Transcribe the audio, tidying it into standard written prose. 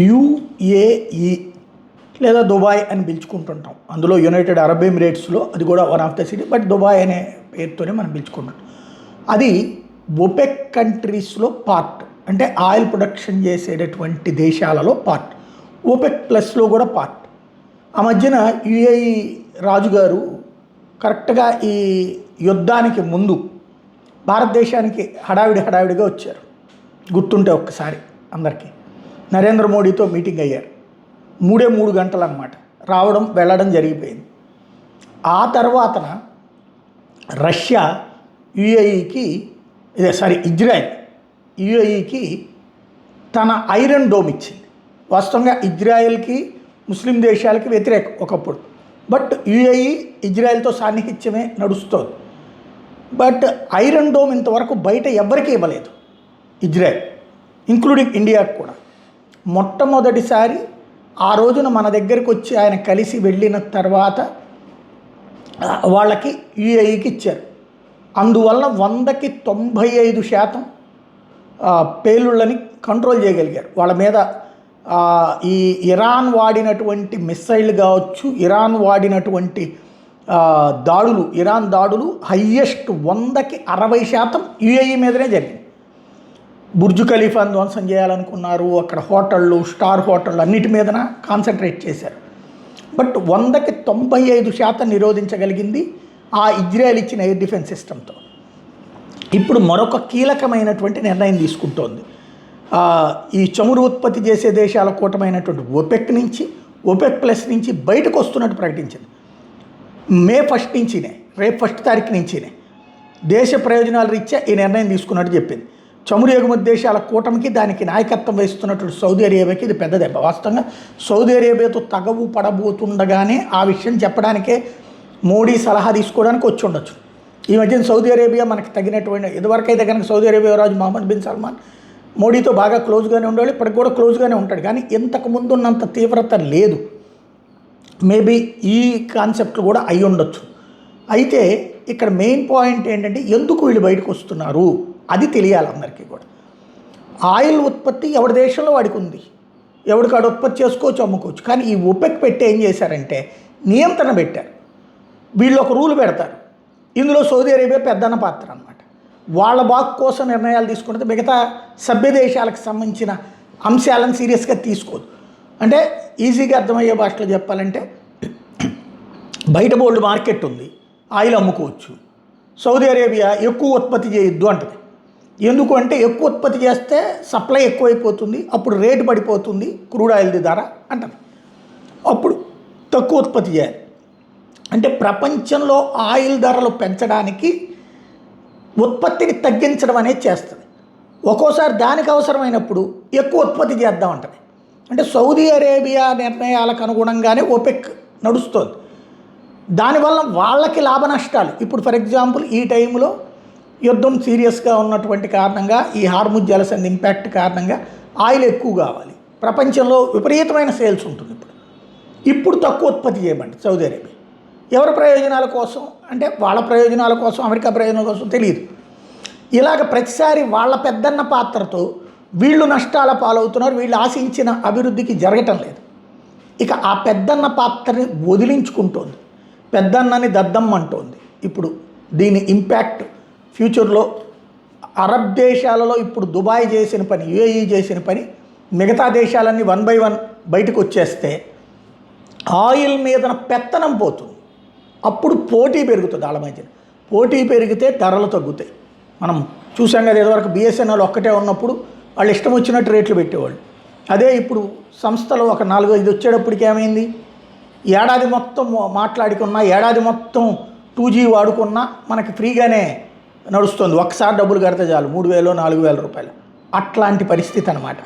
UAE లేదా Dubai అని పిలుచుకుంటుంటాం. అందులో యునైటెడ్ అరబ్ ఎమిరేట్స్లో అది కూడా one of the city, but Dubai అనే పేరుతోనే మనం పిలుచుకుంటాం. అది ఒపెక్ కంట్రీస్లో పార్ట్, అంటే ఆయిల్ ప్రొడక్షన్ చేసేటటువంటి దేశాలలో పార్ట్. ఓపెక్ ప్లస్లో కూడా పార్ట్. ఆ మధ్యన యుఏఈ రాజుగారు కరెక్ట్గా ఈ యుద్ధానికి ముందు భారతదేశానికి హడావిడిగా వచ్చారు. గుర్తుంటే ఒక్కసారి అందరికీ నరేంద్ర మోడీతో మీటింగ్ అయ్యారు. 3 గంటలు అన్నమాట, రావడం వెళ్ళడం జరిగిపోయింది. ఆ తర్వాతన రష్యా యుఏఈకి ఇజ్రాయెల్ యుఏఈకి తన ఐరన్ డోమ్ ఇచ్చింది. వాస్తవంగా ఇజ్రాయెల్కి ముస్లిం దేశాలకి వ్యతిరేకం ఒకప్పుడు, బట్ యుఏఈ ఇజ్రాయెల్తో సాన్నిహిత్యమే నడుస్తోంది. బట్ ఐరన్ డోమ్ ఇంతవరకు బయట ఎవ్వరికీ ఇవ్వలేదు ఇజ్రాయెల్, ఇంక్లూడింగ్ ఇండియాకు కూడా. మొట్టమొదటిసారి ఆ రోజున మన దగ్గరికి వచ్చి ఆయన కలిసి వెళ్ళిన తర్వాత వాళ్ళకి యుఏఈకి ఇచ్చారు. అందువల్ల 100కి 95% పేలుళ్ళని కంట్రోల్ చేయగలిగారు. వాళ్ళ మీద ఈ ఇరాన్ వాడినటువంటి మిస్సైళ్ళు కావచ్చు, ఇరాన్ వాడినటువంటి ఇరాన్ దాడులు హయ్యెస్ట్ 100కి 60% యుఏఈ మీదనే జరిగింది. బుర్జు ఖలీఫాను ధ్వంసం చేయాలనుకున్నారు, అక్కడ హోటళ్ళు, స్టార్ హోటళ్ళు అన్నిటి మీదన కాన్సన్ట్రేట్ చేశారు. బట్ 100కి 95% నిరోధించగలిగింది ఆ ఇజ్రాయెల్ ఇచ్చిన ఎయిర్ డిఫెన్స్ సిస్టంతో. ఇప్పుడు మరొక కీలకమైనటువంటి నిర్ణయం తీసుకుంటోంది. ఈ చమురు ఉత్పత్తి చేసే దేశాల కూటమైనటువంటి ఓపెక్ ప్లస్ నుంచి బయటకు వస్తున్నట్టు ప్రకటించింది. మే 1 నుంచినే, రేపు 1 తారీఖు నుంచినే దేశ ప్రయోజనాల రీత్యా ఈ నిర్ణయం తీసుకున్నట్టు చెప్పింది. చమురు ఎగుమతి దేశాల కూటమికి, దానికి నాయకత్వం వహిస్తున్నటువంటి సౌదీ అరేబియాకి ఇది పెద్ద దెబ్బ. వాస్తవంగా సౌదీ అరేబియాతో తగవు పడబోతుండగానే ఆ విషయం చెప్పడానికే మోడీ సలహా తీసుకోవడానికి వచ్చి ఉండొచ్చు. ఈ మధ్యన సౌదీ అరేబియా మనకి తగినటువంటి, ఇదివరకైతే కనుక సౌదీ అరేబియా రాజు మహమ్మద్ బిన్ సల్మాన్ మోడీతో బాగా క్లోజ్గానే ఉండేవాళ్ళు, ఇప్పటికి కూడా క్లోజ్గానే ఉంటాడు. కానీ ఇంతకు ముందు ఉన్నంత తీవ్రత లేదు. మేబీ ఈ కాన్సెప్ట్లు కూడా అయి ఉండొచ్చు. అయితే ఇక్కడ మెయిన్ పాయింట్ ఏంటంటే, ఎందుకు వీళ్ళు బయటకు వస్తున్నారు అది తెలియాలి అందరికీ కూడా. ఆయిల్ ఉత్పత్తి ఎవరి దేశంలో వాడికి ఉంది, ఎవరికాడు ఉత్పత్తి చేసుకోవచ్చు, అమ్ముకోవచ్చు. కానీ ఈ ఒపెక్ పెట్టి ఏం చేశారంటే నియంత్రణ పెట్టారు. వీళ్ళు ఒక రూల్ పెడతారు, ఇందులో సౌదీ అరేబియా పెద్దన్న పాత్ర అనమాట. వాళ్ళ బాగు కోసం నిర్ణయాలు తీసుకుంటే మిగతా సభ్య దేశాలకు సంబంధించిన అంశాలను సీరియస్గా తీసుకోదు. అంటే ఈజీగా అర్థమయ్యే భాషలో చెప్పాలంటే, బయట బోల్డ్ మార్కెట్ ఉంది, ఆయిల్ అమ్ముకోవచ్చు. సౌదీ అరేబియా ఎక్కువ ఉత్పత్తి చేయొద్దు అంటది. ఎందుకు అంటే ఎక్కువ ఉత్పత్తి చేస్తే సప్లై ఎక్కువైపోతుంది, అప్పుడు రేటు పడిపోతుంది క్రూడ్ ఆయిల్ది ధర అంటది. అప్పుడు తక్కువ ఉత్పత్తి చేయాలి. అంటే ప్రపంచంలో ఆయిల్ ధరలు పెంచడానికి ఉత్పత్తిని తగ్గించడం అనేది చేస్తుంది. ఒక్కోసారి దానికి అవసరమైనప్పుడు ఎక్కువ ఉత్పత్తి చేద్దామంటది. అంటే సౌదీ అరేబియా నిర్ణయాలకు అనుగుణంగానే ఓపెక్ నడుస్తుంది. దానివల్ల వాళ్ళకి లాభ నష్టాలు. ఇప్పుడు ఫర్ ఎగ్జాంపుల్ ఈ టైంలో యుద్ధం సీరియస్గా ఉన్నటువంటి కారణంగా, ఈ హార్ముజ్ జలసంధి ఇంపాక్ట్ కారణంగా ఆయిల్ ఎక్కువ కావాలి. ప్రపంచంలో విపరీతమైన సేల్స్ ఉంటుంది. ఇప్పుడు తక్కువ ఉత్పత్తి చేయమండి సౌదీ అరేబియా. ఎవరి ప్రయోజనాల కోసం అంటే వాళ్ళ ప్రయోజనాల కోసం, అమెరికా ప్రయోజనాల కోసం తెలియదు. ఇలాగ ప్రతిసారి వాళ్ళ పెద్దన్న పాత్రతో వీళ్ళు నష్టాల పాలవుతున్నారు, వీళ్ళు ఆశించిన అభివృద్ధికి జరగటం లేదు. ఇక ఆ పెద్దన్న పాత్రని వదిలించుకుంటోంది, పెద్దన్నని దద్దమ్మంటోంది. ఇప్పుడు దీని ఇంపాక్ట్ ఫ్యూచర్లో అరబ్ దేశాలలో ఇప్పుడు దుబాయ్ చేసిన పని, యుఏఈ చేసిన పని మిగతా దేశాలన్నీ 1 by 1 బయటకు వచ్చేస్తే ఆయిల్ మీద పెత్తనం పోతుంది. అప్పుడు పోటీ పెరుగుతుంది. వాళ్ళ మధ్యన పోటీ పెరిగితే ధరలు తగ్గుతాయి. మనం చూసాం కదా, ఇదివరకు బిఎస్ఎన్ఎల్ ఒక్కటే ఉన్నప్పుడు వాళ్ళు ఇష్టం వచ్చినట్టు రేట్లు పెట్టేవాళ్ళు. అదే ఇప్పుడు సంస్థలు ఒక 4-5 వచ్చేటప్పటికి ఏమైంది, ఏడాది మొత్తం మాట్లాడుకున్నా, ఏడాది మొత్తం 2G వాడుకున్నా మనకి ఫ్రీగానే నడుస్తుంది. ఒక్కసారి డబ్బులు కడితే చాలు, 3,000 4,000 రూపాయలు. అట్లాంటి పరిస్థితి అన్నమాట.